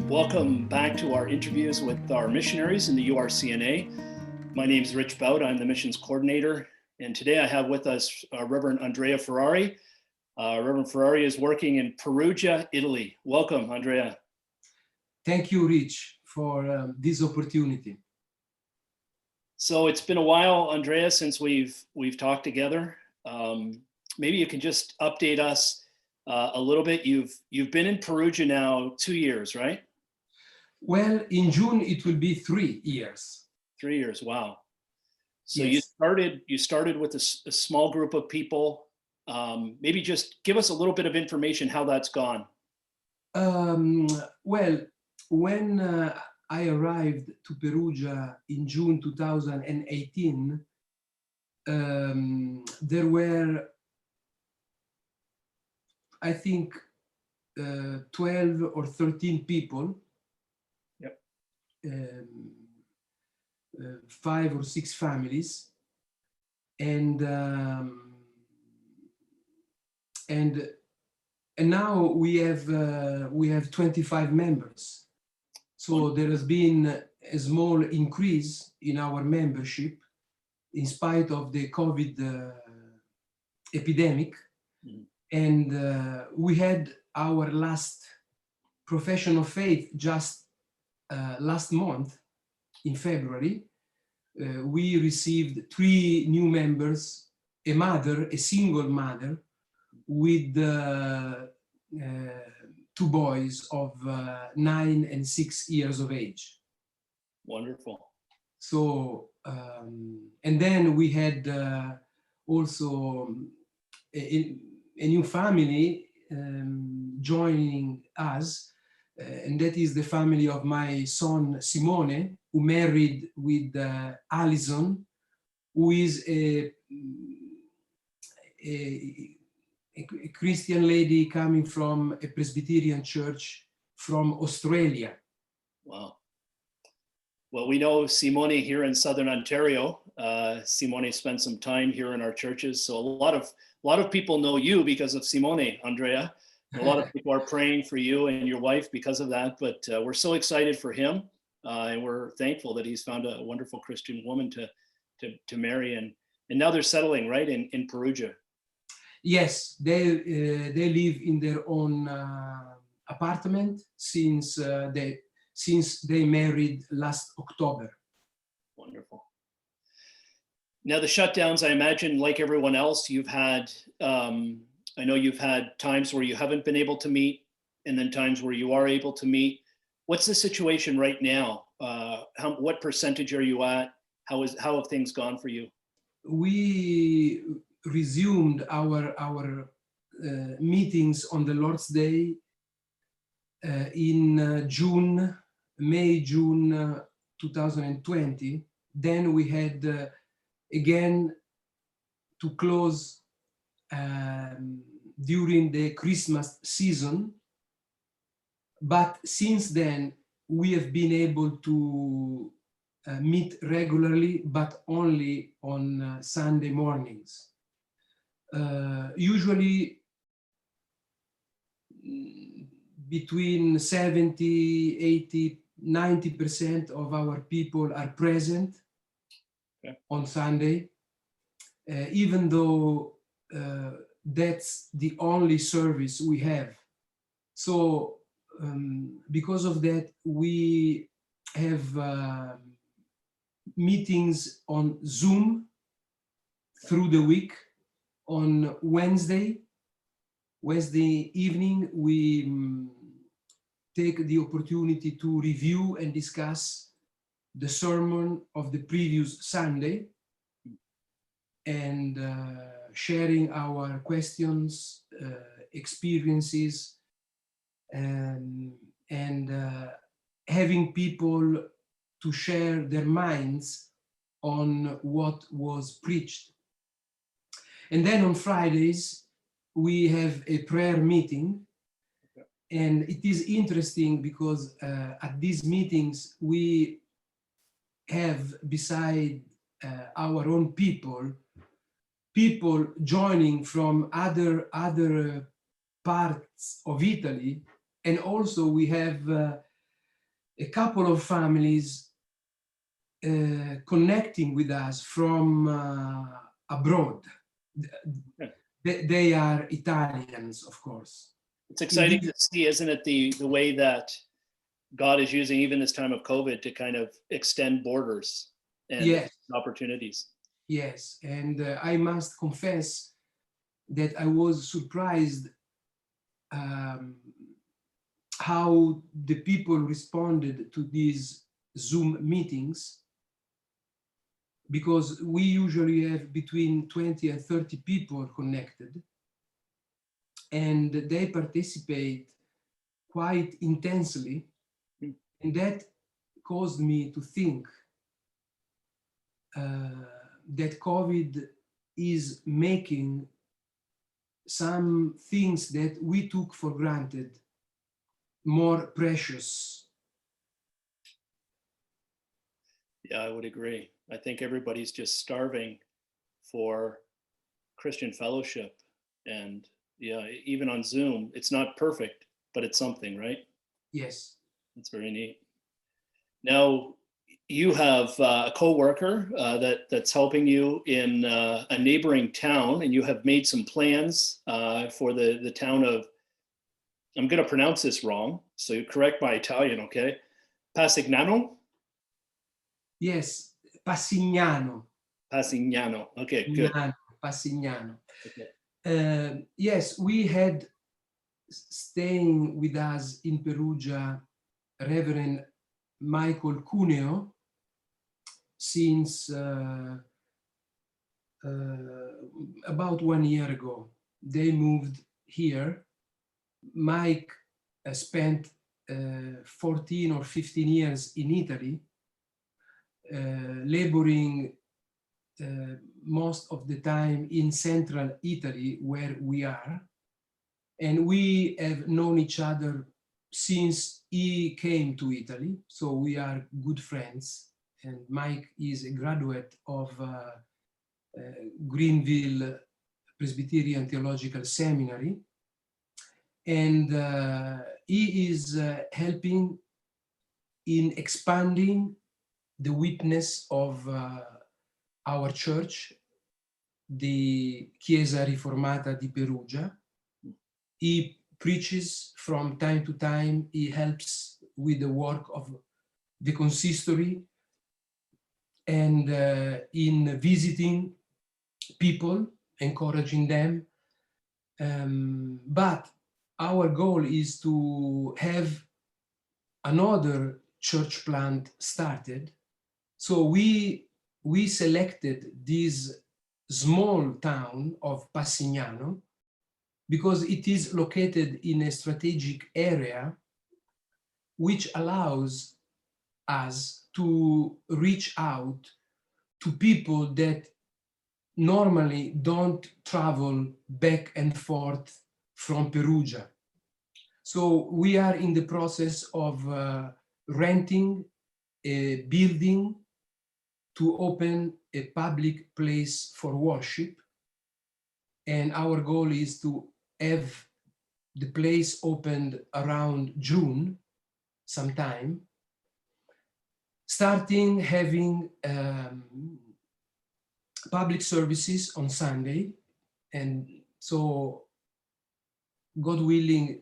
Welcome back to our interviews with our missionaries in the URCNA. My name is Rich Bout. I'm the missions coordinator. And today I have with us Reverend Andrea Ferrari. Reverend Ferrari is working in Perugia, Italy. Welcome, Andrea. Thank you, Rich, for this opportunity. So it's been a while, Andrea, since we've talked together. Maybe you can just update us a little bit. You've been in Perugia now 2 years, right? Well, in June it will be 3 years. 3 years, wow. So yes. you started with a small group of people. Maybe just give us a little bit of information how that's gone. Well, when I arrived to Perugia in June 2018, there were, I think, 12 or 13 people. Yep. 5 or 6 families, and now we have 25 members. So there has been a small increase in our membership in spite of the COVID epidemic. Mm-hmm. And we had our last profession of faith just last month in February. We received 3 new members, a single mother with 2 boys of 9 and 6 years of age. Wonderful. So, and then we had also a new family joining us, and that is the family of my son Simone, who married with Alison, who is a Christian lady coming from a Presbyterian church from Australia. Wow. Well, we know Simone here in Southern Ontario. Simone spent some time here in our churches. So a lot of people know you because of Simone, Andrea. A lot of people are praying for you and your wife because of that. But we're so excited for him. And we're thankful that he's found a wonderful Christian woman to marry. And now they're settling, right, in Perugia. Yes, they live in their own apartment since they married last October. Wonderful. Now the shutdowns, I imagine, like everyone else, you've had. I know you've had times where you haven't been able to meet, and then times where you are able to meet. What's the situation right now? What percentage are you at? How have things gone for you? We resumed our meetings on the Lord's Day in May-June 2020. Then we had again to close during the Christmas season. But since then, we have been able to meet regularly, but only on Sunday mornings. Usually between 70, 80, 90% of our people are present on Sunday, even though that's the only service we have. So because of that, we have meetings on Zoom through the week. On Wednesday evening, we take the opportunity to review and discuss the sermon of the previous Sunday and sharing our questions, experiences, and having people to share their minds on what was preached. And then on Fridays, we have a prayer meeting. And it is interesting because at these meetings, we have, beside our own people joining from other parts of Italy. And also we have a couple of families connecting with us from abroad. They are Italians, of course. It's exciting to see, isn't it, the way that God is using even this time of COVID to kind of extend borders and Yes. opportunities. Yes, and I must confess that I was surprised how the people responded to these Zoom meetings, because we usually have between 20 and 30 people connected, and they participate quite intensely. And that caused me to think that COVID is making some things that we took for granted more precious. Yeah, I would agree. I think everybody's just starving for Christian fellowship. And yeah, even on Zoom, it's not perfect, but it's something, right? Yes. It's very neat. Now, you have a co-worker that's helping you in a neighboring town, and you have made some plans for the town of, I'm going to pronounce this wrong, so you correct my Italian, okay? Pasignano? Yes, Passignano. Pasignano. Okay, good. Passignano. Okay. Yes, we had staying with us in Perugia Reverend Michael Cuneo since about 1 year ago. They moved here. Mike spent 14 or 15 years in Italy, laboring most of the time in central Italy, where we are. And we have known each other since he came to Italy, so we are good friends. And Mike is a graduate of Greenville Presbyterian Theological Seminary. And he is helping in expanding the witness of our church, the Chiesa Riformata di Perugia. He preaches from time to time. He helps with the work of the consistory and in visiting people, encouraging them. But our goal is to have another church plant started. So we selected this small town of Passignano because it is located in a strategic area which allows us to reach out to people that normally don't travel back and forth from Perugia. So we are in the process of renting a building to open a public place for worship. And our goal is to have the place opened around June sometime, starting having public services on Sunday. And so, God willing,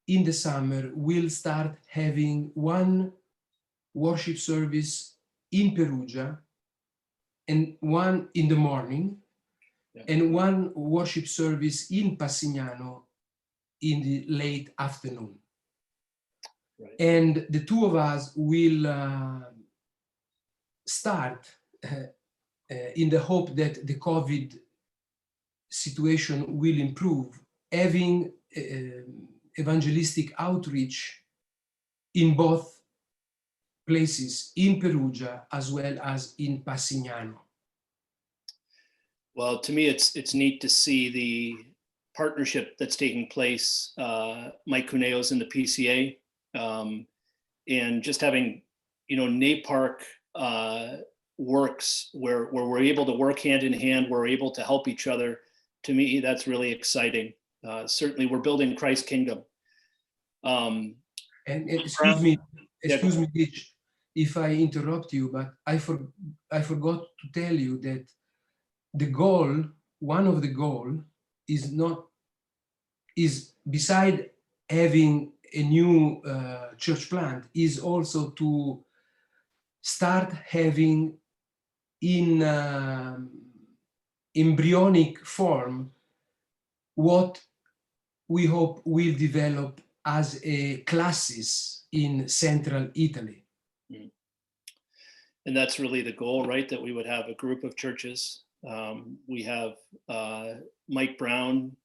in the summer, we'll start having one worship service in Perugia and one in the morning, and one worship service in Passignano in the late afternoon. Right. And the two of us will start in the hope that the COVID situation will improve, having evangelistic outreach in both places, in Perugia as well as in Passignano. Well, to me, it's neat to see the partnership that's taking place. Mike Cuneo's in the PCA, and just having, NAPARC works where we're able to work hand in hand, we're able to help each other. To me, that's really exciting. Certainly, we're building Christ's kingdom. And excuse me, excuse me, Rich, if I interrupt you, but I forgot to tell you that the goal, one of the goal is beside having a new church plant, is also to start having in embryonic form what we hope will develop as a classes in central Italy. And that's really the goal, right? That we would have a group of churches. We have Mike Brown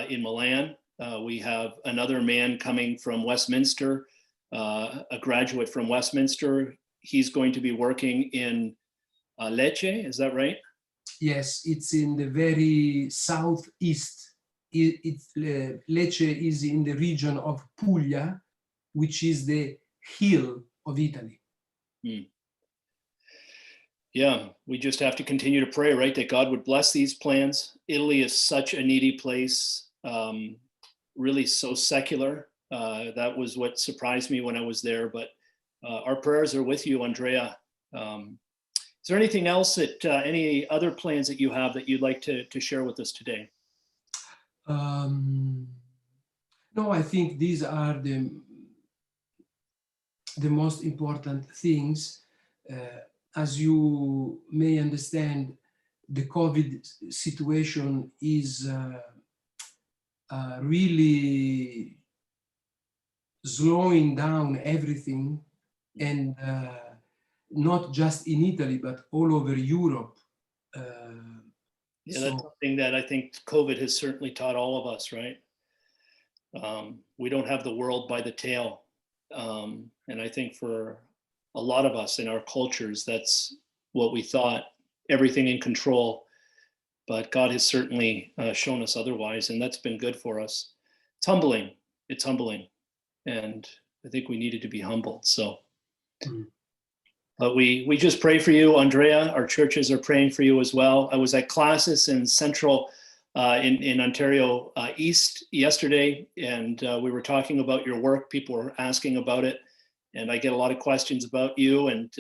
in Milan. We have another man coming from Westminster, a graduate from Westminster. He's going to be working in Lecce, is that right? Yes, it's in the very southeast. Lecce is in the region of Puglia, which is the hill of Italy. Yeah, we just have to continue to pray, right? That God would bless these plans. Italy is such a needy place, really so secular. That was what surprised me when I was there, but our prayers are with you, Andrea. Is there anything else that, any other plans that you have that you'd like to share with us today? No, I think these are the most important things. As you may understand, the COVID situation is really slowing down everything, and not just in Italy, but all over Europe. Yeah, that's something that I think COVID has certainly taught all of us, right? We don't have the world by the tail. And I think for a lot of us in our cultures, that's what we thought, everything in control. But God has certainly shown us otherwise, and that's been good for us. It's humbling. It's humbling. And I think we needed to be humbled. So, but we just pray for you, Andrea. Our churches are praying for you as well. I was at classes in Central, in Ontario East yesterday, and we were talking about your work. People were asking about it, and I get a lot of questions about you and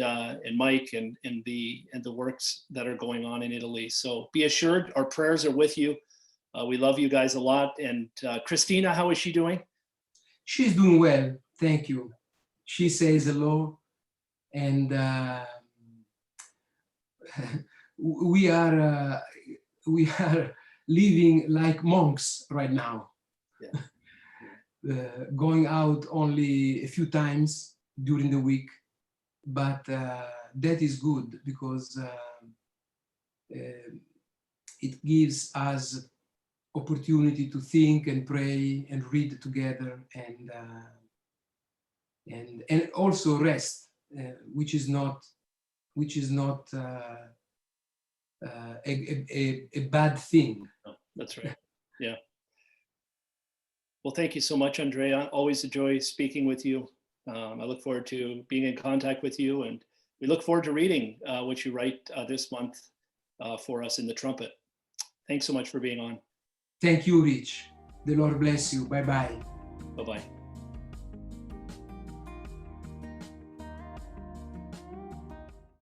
Mike and the works that are going on in Italy. So be assured, our prayers are with you. We love you guys a lot. And Christina, how is she doing? She's doing well, thank you. She says hello, and we are living like monks right now. Yeah. Going out only a few times during the week, but that is good because it gives us opportunity to think and pray and read together, and also rest, which is not a bad thing. Oh, that's right. Yeah. Well, thank you so much, Andrea. Always enjoy speaking with you. I look forward to being in contact with you, and we look forward to reading what you write this month for us in the Trumpet. Thanks so much for being on. Thank you, Rich. The Lord bless you. Bye-bye. Bye-bye.